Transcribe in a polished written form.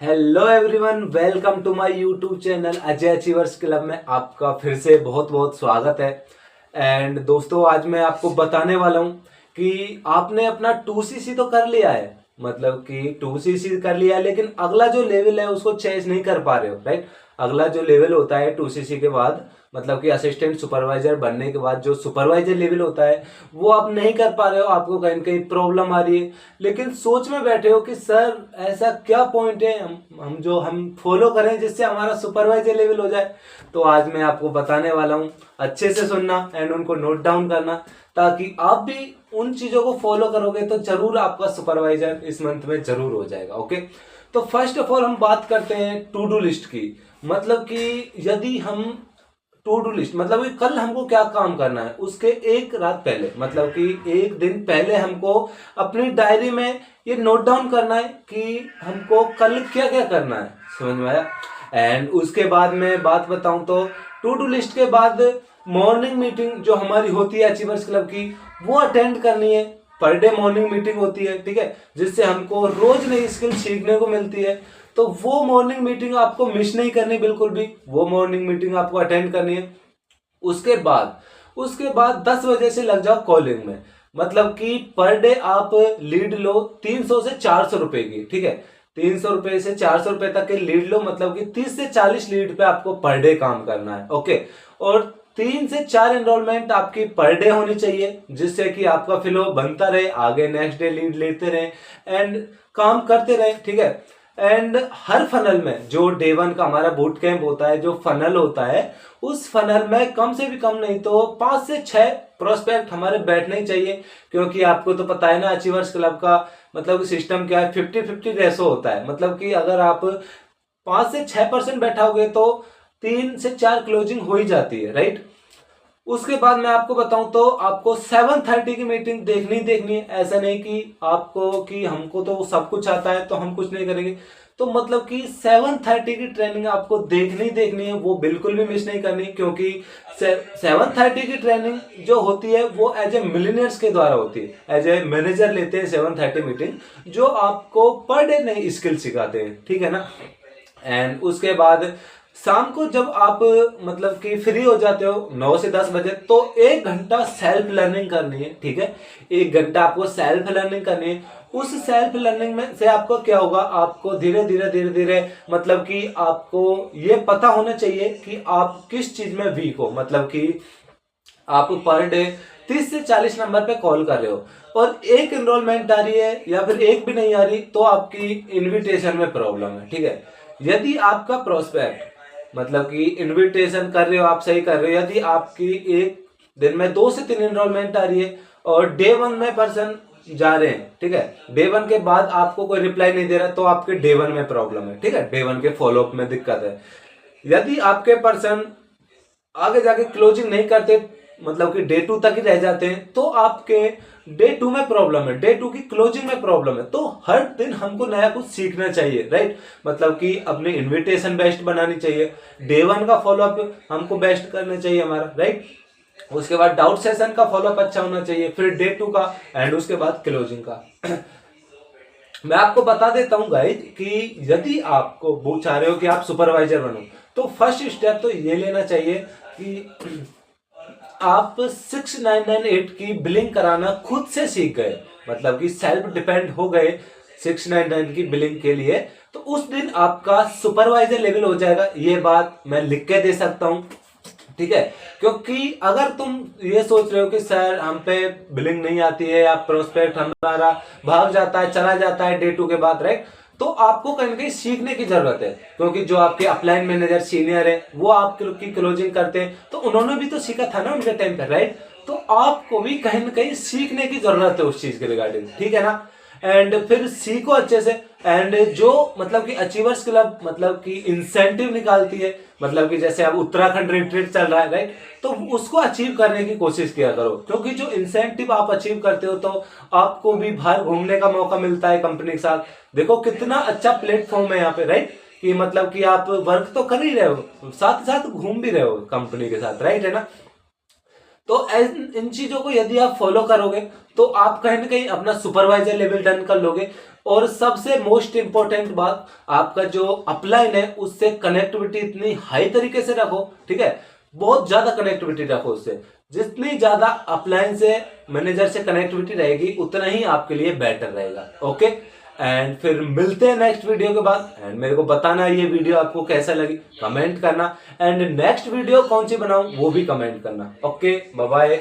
Hello everyone, welcome to my YouTube channel Ajay achievers club में आपका फिर से बहुत बहुत स्वागत है। एंड दोस्तों, आज मैं आपको बताने वाला हूँ कि आपने अपना 2cc तो कर लिया है, मतलब कि 2cc कर लिया है, लेकिन अगला जो लेवल है उसको चेंज नहीं कर पा रहे हो, राइट। अगला जो लेवल होता है 2cc के बाद, मतलब कि असिस्टेंट सुपरवाइजर बनने के बाद जो सुपरवाइजर लेवल होता है वो आप नहीं कर पा रहे हो, आपको कहीं ना कहीं प्रॉब्लम आ रही है। लेकिन सोच में बैठे हो कि सर ऐसा क्या पॉइंट है हम फॉलो करें जिससे हमारा सुपरवाइजर लेवल हो जाए। तो आज मैं आपको बताने वाला हूँ, अच्छे से सुनना एंड उनको नोट डाउन करना, ताकि आप भी उन चीजों को फॉलो करोगे तो जरूर आपका सुपरवाइजर इस मंथ में जरूर हो जाएगा। ओके, तो फर्स्ट ऑफ ऑल हम बात करते हैं टू डू लिस्ट की। मतलब कि यदि हम टू डू लिस्ट, मतलब कि कल हमको क्या काम करना है उसके एक रात पहले, मतलब कि एक दिन पहले हमको अपनी डायरी में ये नोट डाउन करना है कि हमको कल क्या क्या करना है। समझ में आया? एंड उसके बाद मैं बात बताऊं तो टू डू लिस्ट के बाद मॉर्निंग मीटिंग जो हमारी होती है अचीवर्स क्लब की, वो अटेंड करनी है। पर डे मॉर्निंग मीटिंग होती है, ठीक है, जिससे हमको रोज नई स्किल सीखने को मिलती है। तो वो मॉर्निंग मीटिंग आपको मिस नहीं करनी, बिल्कुल भी वो मॉर्निंग मीटिंग आपको अटेंड करनी है। उसके बाद 10 बजे से लग जाओ कॉलिंग में। मतलब कि पर डे आप लीड लो 300 से 400 रुपए की, ठीक है। 300 रुपए से 400 रुपए तक के लीड लो, मतलब कि 30 से 40 लीड पे आपको पर डे काम करना है। ओके, और 3 से 4 एनरोलमेंट आपकी पर डे होनी चाहिए, जिससे कि आपका फ्लो बनता रहे, आगे नेक्स्ट डे लीड लेते रहे एंड काम करते रहे, ठीक है। एंड हर फनल में जो डे वन का हमारा बूट कैंप होता है, जो फनल होता है, उस फनल में कम से भी कम नहीं तो 5 से 6 प्रोस्पेक्ट हमारे बैठने ही चाहिए। क्योंकि आपको तो पता है ना अचीवर्स क्लब का मतलब सिस्टम क्या है, 50-50 रेसो होता है। मतलब कि अगर आप 5 से 6% बैठाओगे तो 3 से 4 क्लोजिंग हो ही जाती है, राइट। उसके बाद मैं आपको बताऊं तो आपको 7:30 की मीटिंग देखनी है। ऐसा नहीं कि आपको कि हमको तो सब कुछ आता है तो हम कुछ नहीं करेंगे। तो मतलब कि 7:30 की ट्रेनिंग आपको देखनी है, वो बिल्कुल भी मिस नहीं करनी। क्योंकि 7:30 की ट्रेनिंग जो होती है वो एज ए मिलीनियर्स के द्वारा होती है, एज ए मैनेजर लेते हैं 7:30 मीटिंग, जो आपको पर डे नई स्किल सिखाते हैं, ठीक है ना। एंड उसके बाद शाम को जब आप मतलब कि फ्री हो जाते हो 9 से 10 बजे, तो 1 घंटा सेल्फ लर्निंग करनी है, ठीक है। 1 घंटा आपको सेल्फ लर्निंग करनी है। उस सेल्फ लर्निंग में से आपको क्या होगा, आपको धीरे धीरे मतलब कि आपको ये पता होना चाहिए कि आप किस चीज में वीक हो। मतलब कि आप पर डे 30 से 40 नंबर पे कॉल कर रहे हो और एक एनरोलमेंट आ रही है या फिर एक भी नहीं आ रही, तो आपकी इनविटेशन में प्रॉब्लम है, ठीक है। यदि आपका प्रोस्पेक्ट मतलब कि इनविटेशन कर रहे हो, आप सही कर रहे हो, यदि आपकी एक दिन में 2 से 3 एनरोलमेंट आ रही है और डे वन में पर्सन जा रहे हैं, ठीक है, डे वन के बाद आपको कोई रिप्लाई नहीं दे रहा, तो आपके डे वन में प्रॉब्लम है, ठीक है, डे वन के फॉलोअप में दिक्कत है। यदि आपके पर्सन आगे जाके क्लोजिंग नहीं करते, मतलब कि डे टू तक ही रह जाते हैं, तो आपके डे टू में प्रॉब्लम है, डे टू की क्लोजिंग में प्रॉब्लम है। तो हर दिन हमको नया कुछ सीखना चाहिए, राइट। मतलब कि अपने इनविटेशन बेस्ट बनानी चाहिए, डे वन का फॉलोअप हमको बेस्ट करना चाहिए हमारा, राइट। उसके बाद डाउट सेशन का फॉलोअप अच्छा होना चाहिए, फिर डे टू का एंड उसके बाद क्लोजिंग का। मैं आपको बता देता हूं गाइज कि यदि आपको वो चाह रहे हो कि आप सुपरवाइजर बनो, तो फर्स्ट स्टेप तो ये लेना चाहिए कि आप 6998 की बिलिंग कराना खुद से सीख गए, मतलब कि सेल्फ डिपेंड हो गए 699 की बिलिंग के लिए, तो उस दिन आपका सुपरवाइजर लेवल हो जाएगा। ये बात मैं लिख के दे सकता हूं, ठीक है। क्योंकि अगर तुम ये सोच रहे हो कि सर हम पे बिलिंग नहीं आती है या प्रोस्पेक्ट हमारा भाग जाता है, चला जाता है डे टू के बाद, राइट, तो आपको कहीं ना कहीं सीखने की जरूरत है। क्योंकि जो आपके अपलाइन मैनेजर सीनियर है वो आपकी क्लोजिंग करते हैं, तो उन्होंने भी तो सीखा था ना उनके टाइम पे, राइट। तो आपको भी कहीं ना कहीं सीखने की जरूरत है उस चीज के रिगार्डिंग, ठीक है ना। एंड फिर सीखो अच्छे से। एंड जो मतलब कि अचीवर्स क्लब मतलब कि इंसेंटिव निकालती है, मतलब कि जैसे अब उत्तराखंड रिट्रीट चल रहा है, राइट, तो उसको अचीव करने की कोशिश किया करो। क्योंकि जो इंसेंटिव आप अचीव करते हो तो आपको भी बाहर घूमने का मौका मिलता है कंपनी के साथ। देखो कितना अच्छा प्लेटफॉर्म है यहाँ पे, राइट, कि मतलब कि आप वर्क तो कर ही रहे हो, साथ साथ घूम भी रहे हो कंपनी के साथ, राइट, है ना। तो इन चीजों को यदि आप फॉलो करोगे तो आप कहीं ना कहीं अपना सुपरवाइजर लेवल डन कर लोगे। और सबसे मोस्ट इंपॉर्टेंट बात, आपका जो अपलाइन है उससे कनेक्टिविटी इतनी हाई तरीके से रखो, ठीक है, बहुत ज्यादा कनेक्टिविटी रखो उससे। जितनी ज्यादा अपलाइन से मैनेजर से कनेक्टिविटी रहेगी उतना ही आपके लिए बेटर रहेगा। ओके, एंड फिर मिलते हैं नेक्स्ट वीडियो के बाद। एंड मेरे को बताना ये वीडियो आपको कैसा लगी, कमेंट करना, एंड नेक्स्ट वीडियो कौन सी बनाऊं वो भी कमेंट करना। Okay, bye bye.